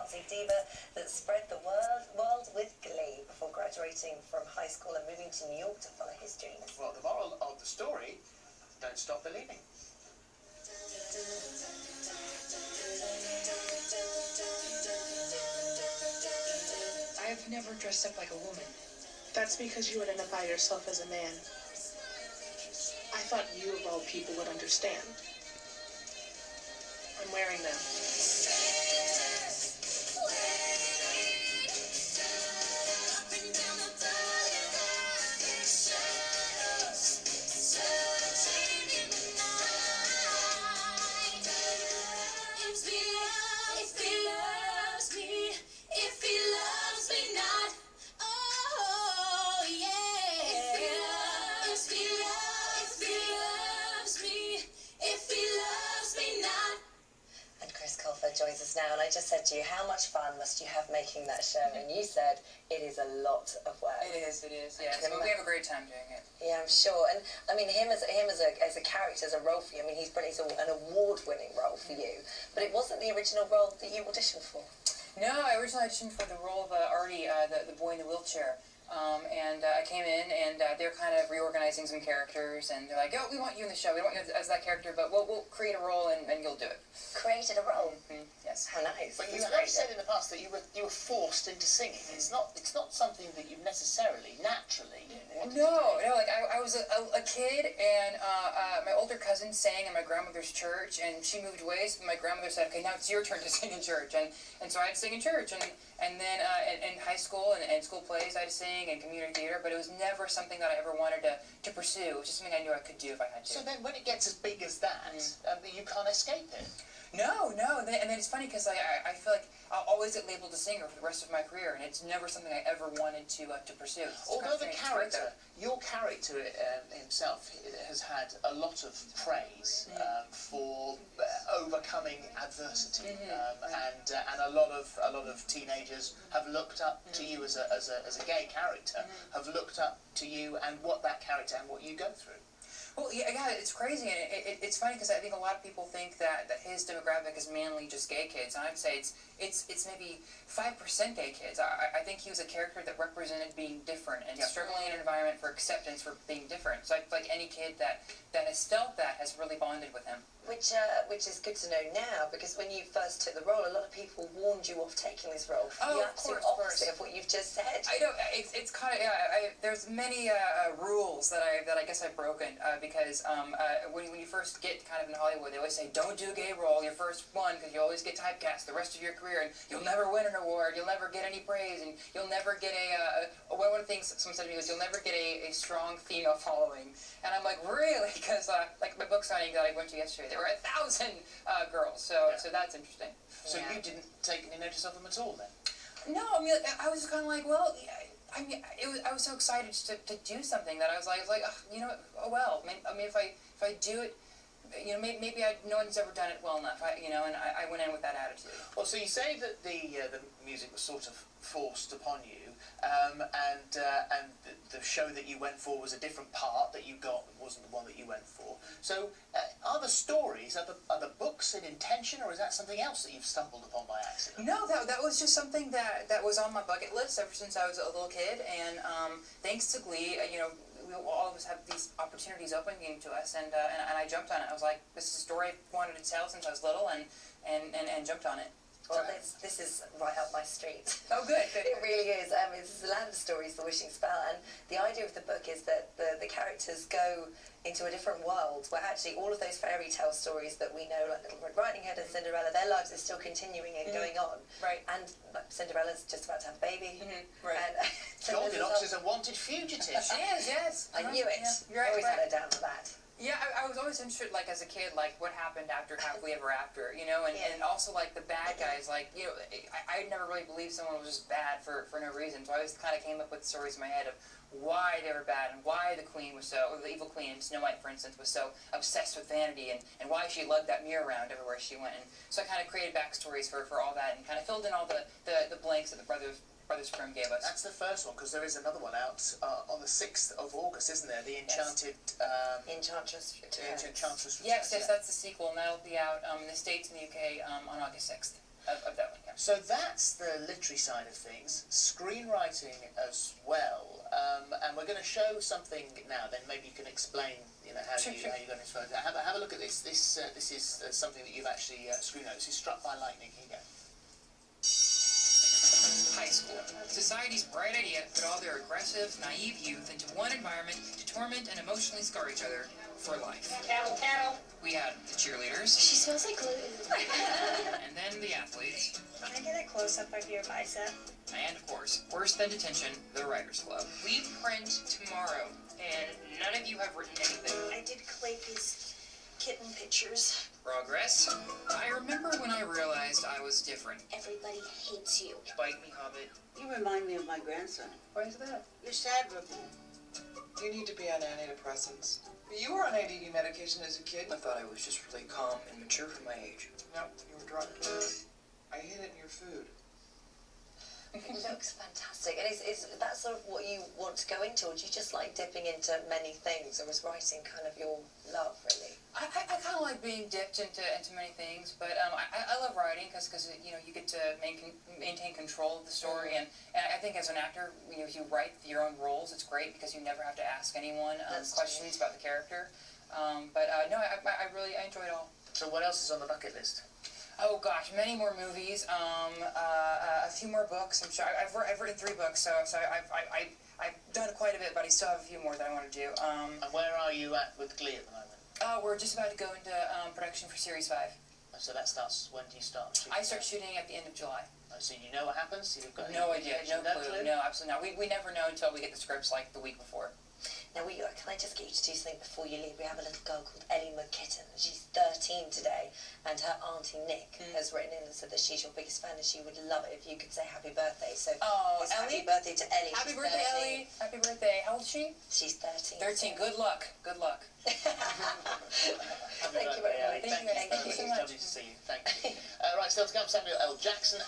dancing diva that spread the world with Glee before graduating from high school and moving to New York to follow his dreams. Well, the moral of the story, don't stop believing. I have never dressed up like a woman. That's because you identify yourself as a man. I thought you, of all people, would understand. I'm wearing them. Chris Colfer joins us now, and I just said to you, how much fun must you have making that show? And you said it is a lot of work. It is, yeah. So we have a great time doing it. Yeah, I'm sure. And I mean, him as a character, as a role for you. I mean, he's brilliant. He's an award-winning role for you. But it wasn't the original role that you auditioned for. No, I originally auditioned for the role of Artie, the boy in the wheelchair. I came in, and they're kind of reorganizing some characters, and they're like, oh, we want you in the show. We don't want you as that character, but we'll create a role, and you'll do it. Created a role? Mm-hmm. Yes. How nice. But you have said in the past that you were forced into singing. It's not something that you necessarily, naturally wanted No, like I was a kid, and my older cousin sang in my grandmother's church, and she moved away, so my grandmother said, okay, now it's your turn to sing in church, and so I had to sing in church, and then in high school and school plays I had to sing, and community theater, but it was never something that I ever wanted to pursue. It was just something I knew I could do if I had to. So then when it gets as big as that, you can't escape it. No, and then it's funny because I feel like I'll always get labeled a singer for the rest of my career, and it's never something I ever wanted to pursue. Although the character, your character himself has had a lot of praise for overcoming adversity, and a lot of teenagers have looked up to you as a gay character, have looked up to you and what that character and what you go through. Well, yeah, it's crazy, and it's funny because I think a lot of people think that his demographic is mainly just gay kids, and I'd say it's maybe 5% gay kids. I think he was a character that represented being different and struggling in an environment for acceptance for being different. So I feel like any kid that has felt that has really bonded with him. Which is good to know now, because when you first took the role, a lot of people warned you off taking this role for the absolute opposite of what you've just said. I know, it's kind of, there's many rules that I guess I've broken, because when you first get kind of in Hollywood, they always say, don't do a gay role, your first one, because you always get typecast the rest of your career, and you'll never win an award, you'll never get any praise, and you'll never get one of the things someone said to me was, you'll never get a strong female following. And I'm like, really? Because like my book signing that I went to yesterday, there were 1,000 girls, so that's interesting. So you didn't take any notice of them at all then? No, I mean, I was kind of like, well, I mean, I was so excited to do something that I was like, you know, oh well. I mean, if I do it, you know, maybe no one's ever done it well enough. And I went in with that attitude. Well, so you say that the music was sort of forced upon you, and the show that you went for was a different part that you got, wasn't the one that you went for. So, are the stories, are the books in intention, or is that something else that you've stumbled upon by accident? No, that was just something that was on my bucket list ever since I was a little kid, and thanks to Glee, you know, we all of us have these opportunities opening to us, and I jumped on it. I was like, this is a story I wanted to tell since I was little, and jumped on it. Well, this is right up my street. Oh, good. It really is. It's the land of stories, the wishing spell, and the idea of the book is that the characters go into a different world where actually all of those fairy tale stories that we know, like Little Red Riding Hood and Cinderella, their lives are still continuing and going on. Right. And like, Cinderella's just about to have a baby. Right. And Goldilocks is a wanted fugitive. She is, yes. I knew it. Yeah, you're always right. had her down for that. Yeah, I was always interested, like, as a kid, like, what happened after Happily Ever After, you know, and also, like, the bad guys, like, you know, I never really believed someone was just bad for no reason, so I always kind of came up with stories in my head of why they were bad, and why the queen was so, or the evil queen, Snow White, for instance, was so obsessed with vanity, and why she lugged that mirror around everywhere she went, and so I kind of created backstories for all that, and kind of filled in all the blanks that the Brothers Grimm gave us. That's the first one, because there is another one out on the 6th of August, isn't there? The Enchanted... Enchantress Returns. Enchantress Returns. Yes, that's the sequel, and that'll be out in the States and the UK on August 6th. of that one. Yeah. So that's the literary side of things, screenwriting as well, and we're going to show something now. Then maybe you can explain, how you got into it. Have a look at this. This is something that you've actually screenwritten. This is Struck by Lightning. Here you go. High school. Society's bright idea put all their aggressive, naive youth into one environment to torment and emotionally scar each other for life. Cattle. We had the cheerleaders. She smells like gluten. And then the athletes. Can I get a close-up of your bicep? And, of course, worse than detention, the Writers Club. We print tomorrow, and none of you have written anything. I did Clayton's kitten pictures. Progress. I remember when I realized I was different. Everybody hates you. Bite me, Hobbit. You remind me of my grandson. Why is that? You're sad looking. You need to be on antidepressants. You were on ADD medication as a kid. I thought I was just really calm and mature for my age. No, you were drunk. I hid it in your food. It looks fantastic. And is that sort of what you want to go into, or do you just like dipping into many things, or is writing kind of your love, really? I kind of like being dipped into many things, but I love writing because you get to maintain control of the story, and I think as an actor, if you write your own roles, it's great because you never have to ask anyone questions about the character. No, I really enjoy it all. So what else is on the bucket list? Oh gosh, many more movies, a few more books. I'm sure I've written 3 books, so I've done quite a bit, but I still have a few more that I want to do. And where are you at with Glee at the moment? We're just about to go into production for Series 5. So that starts, when do you start shooting? I start shooting at the end of July. So you know what happens? You've got No idea, no clue? clue, no, absolutely not. We never know until we get the scripts like the week before. Now, can I just get you to do something before you leave? We have a little girl called Ellie McKitten. She's 13 today, and her auntie Nick has written in and said that she's your biggest fan, and she would love it if you could say happy birthday. So, it's Ellie? happy birthday to Ellie. Happy She's birthday, 13. Ellie. Happy birthday. How old is she? She's 13. 13. Good luck. Good luck. Thank you very much. Thank you so It's much. lovely to see you. Thank you. Right, still to come, Samuel L. Jackson.